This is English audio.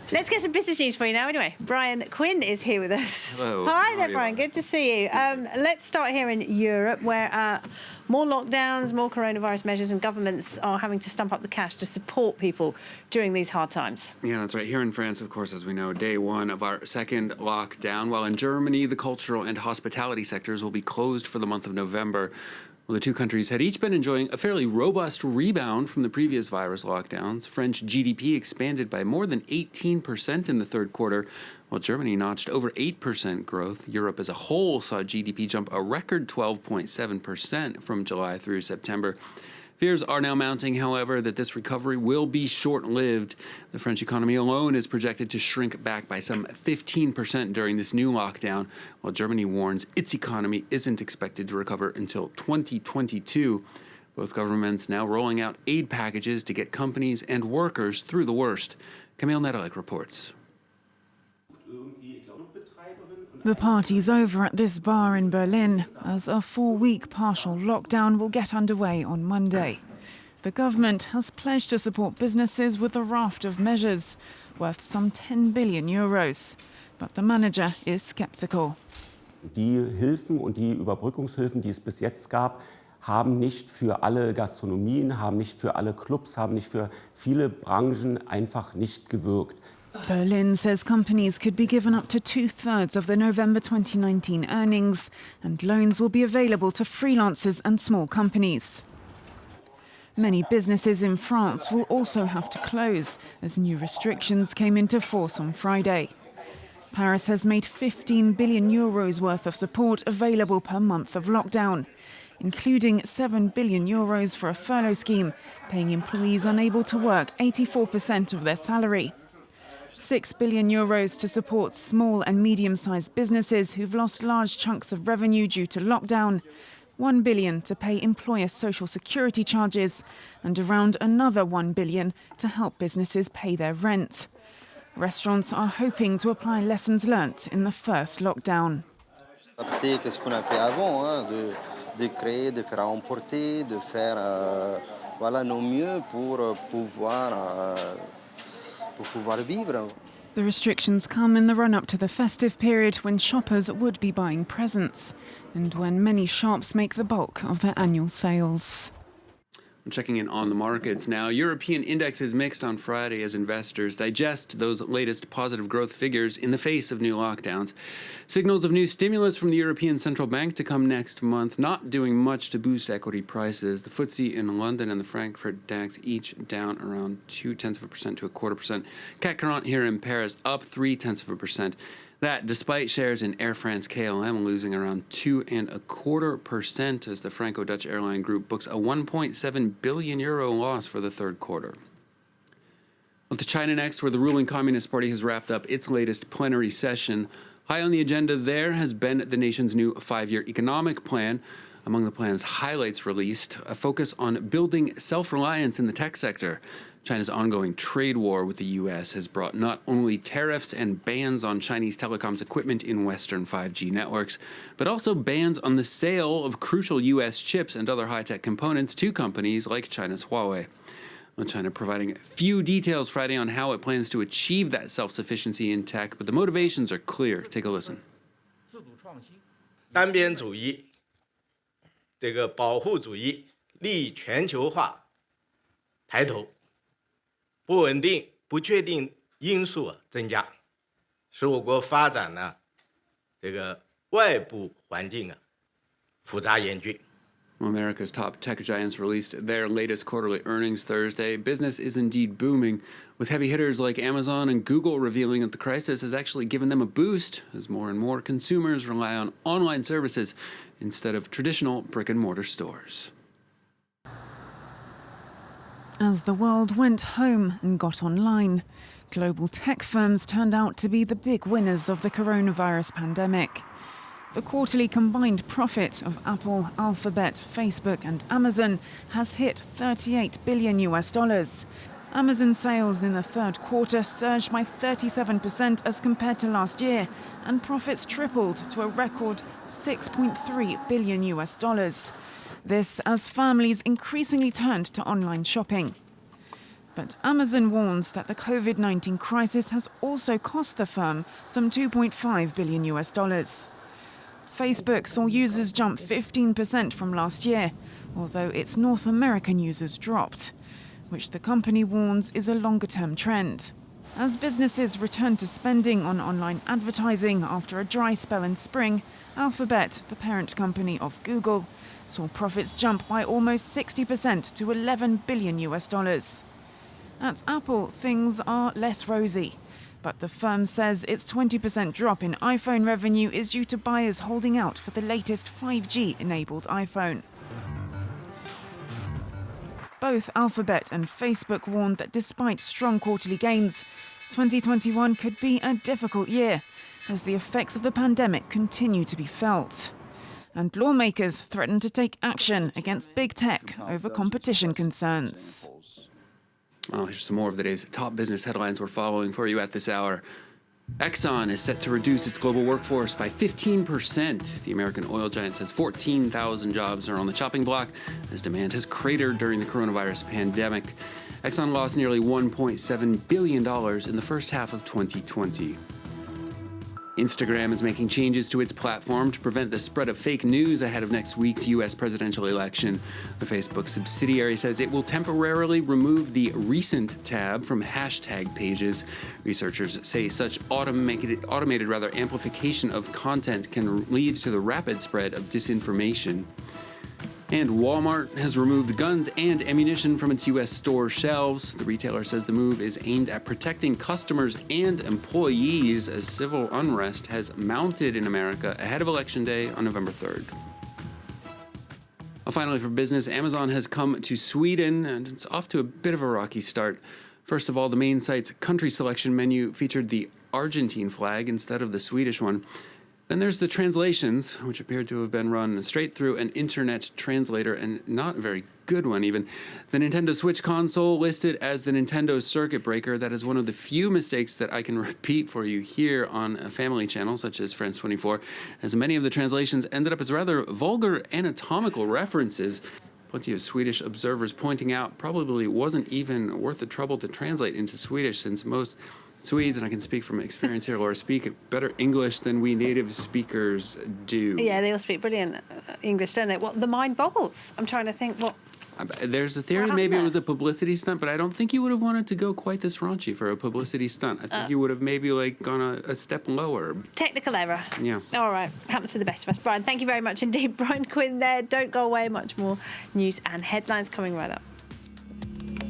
Let's get some business news for you now anyway. Brian Quinn is here with us. Hello. Hi there, Brian. Good to see you. Let's start here in Europe, where more lockdowns, more coronavirus measures, and governments are having to stump up the cash to support people during these hard times. Yeah, that's right. Here in France, of course, as we know, day one of our second lockdown, while in Germany, the cultural and hospitality sectors will be closed for the month of November. Well, the two countries had each been enjoying a fairly robust rebound from the previous virus lockdowns. French GDP expanded by more than 18% in the third quarter, while Germany notched over 8% growth. Europe as a whole saw GDP jump a record 12.7% from July through September. Fears are now mounting, however, that this recovery will be short-lived. The French economy alone is projected to shrink back by some 15% during this new lockdown, while Germany warns its economy isn't expected to recover until 2022. Both governments now rolling out aid packages to get companies and workers through the worst. Camille Nedelik reports. The party's over at this bar in Berlin as a 4-week partial lockdown will get underway on Monday. The government has pledged to support businesses with a raft of measures worth some 10 billion euros. But the manager is skeptical. Die Hilfen und die Überbrückungshilfen, die es bis jetzt gab, haben nicht für alle Gastronomien, haben nicht für alle Clubs, haben nicht für viele Branchen einfach nicht gewirkt. Berlin says companies could be given up to 2/3 of their November 2019 earnings, and loans will be available to freelancers and small companies. Many businesses in France will also have to close as new restrictions came into force on Friday. Paris has made 15 billion euros worth of support available per month of lockdown, including 7 billion euros for a furlough scheme, paying employees unable to work 84% of their salary. 6 billion euros to support small and medium-sized businesses who've lost large chunks of revenue due to lockdown. 1 billion to pay employer social security charges, and around another 1 billion to help businesses pay their rent. Restaurants are hoping to apply lessons learnt in the first lockdown. Adapter ce qu'on a fait avant, de créer, de faire à emporter, de faire nos mieux pour pouvoir vivre. The restrictions come in the run-up to the festive period when shoppers would be buying presents and when many shops make the bulk of their annual sales. Checking in on the markets now. European indexes mixed on Friday as investors digest those latest positive growth figures in the face of new lockdowns. Signals of new stimulus from the European Central Bank to come next month, not doing much to boost equity prices. The FTSE in London and the Frankfurt DAX each down around 0.2% to 0.25%. CAC 40 here in Paris up 0.3%. That despite shares in Air France KLM losing around 2.25% as the Franco-Dutch airline group books a 1.7 billion euro loss for the third quarter. Well, to China next, where the ruling Communist Party has wrapped up its latest plenary session. High on the agenda there has been the nation's new 5-year economic plan. Among the plan's highlights released, a focus on building self-reliance in the tech sector. China's ongoing trade war with the U.S. has brought not only tariffs and bans on Chinese telecoms equipment in Western 5G networks, but also bans on the sale of crucial U.S. chips and other high-tech components to companies like China's Huawei. Well, China providing few details Friday on how it plans to achieve that self-sufficiency in tech, but the motivations are clear. Take a listen. 单边主义，这个保护主义，利益全球化抬头。 不稳定、不确定因素增加，使我国发展呢，这个外部环境复杂严峻。 America's top tech giants released their latest quarterly earnings Thursday. Business is indeed booming, with heavy hitters like Amazon and Google revealing that the crisis has actually given them a boost as more and more consumers rely on online services instead of traditional brick-and-mortar stores. As the world went home and got online, global tech firms turned out to be the big winners of the coronavirus pandemic. The quarterly combined profit of Apple, Alphabet, Facebook and Amazon has hit $38 billion. Amazon sales in the third quarter surged by 37% as compared to last year, and profits tripled to a record $6.3 billion. This as families increasingly turned to online shopping. But Amazon warns that the COVID-19 crisis has also cost the firm some $2.5 billion. Facebook saw users jump 15% from last year, although its North American users dropped, which the company warns is a longer-term trend. As businesses return to spending on online advertising after a dry spell in spring, Alphabet, the parent company of Google, saw profits jump by almost 60% to $11 billion. At Apple, things are less rosy, but the firm says its 20% drop in iPhone revenue is due to buyers holding out for the latest 5G-enabled iPhone. Both Alphabet and Facebook warned that despite strong quarterly gains, 2021 could be a difficult year as the effects of the pandemic continue to be felt. And lawmakers threaten to take action against big tech over competition concerns. Well, here's some more of the day's top business headlines we're following for you at this hour. Exxon is set to reduce its global workforce by 15%. The American oil giant says 14,000 jobs are on the chopping block as demand has cratered during the coronavirus pandemic. Exxon lost nearly $1.7 billion in the first half of 2020. Instagram is making changes to its platform to prevent the spread of fake news ahead of next week's U.S. presidential election. The Facebook subsidiary says it will temporarily remove the recent tab from hashtag pages. Researchers say such automated amplification of content can lead to the rapid spread of disinformation. And Walmart has removed guns and ammunition from its U.S. store shelves. The retailer says the move is aimed at protecting customers and employees as civil unrest has mounted in America ahead of Election Day on November 3rd. Well, finally, for business, Amazon has come to Sweden, and it's off to a bit of a rocky start. First of all, the main site's country selection menu featured the Argentine flag instead of the Swedish one. Then there's the translations, which appeared to have been run straight through an internet translator, and not a very good one even. The Nintendo Switch console listed as the Nintendo Circuit Breaker. That is one of the few mistakes that I can repeat for you here on a family channel, such as France 24, as many of the translations ended up as rather vulgar anatomical references. Plenty of Swedish observers pointing out probably wasn't even worth the trouble to translate into Swedish, since most Swedes, and I can speak from experience here, Laura, speak better English than we native speakers do. Yeah, they all speak brilliant English, don't they? What, the mind boggles. I'm trying to think what... There's a theory maybe it was a publicity stunt, but I don't think you would have wanted to go quite this raunchy for a publicity stunt. I think you would have maybe gone a step lower. Technical error. Yeah. All right. Happens to the best of us. Brian, thank you very much indeed. Brian Quinn there. Don't go away. Much more news and headlines coming right up.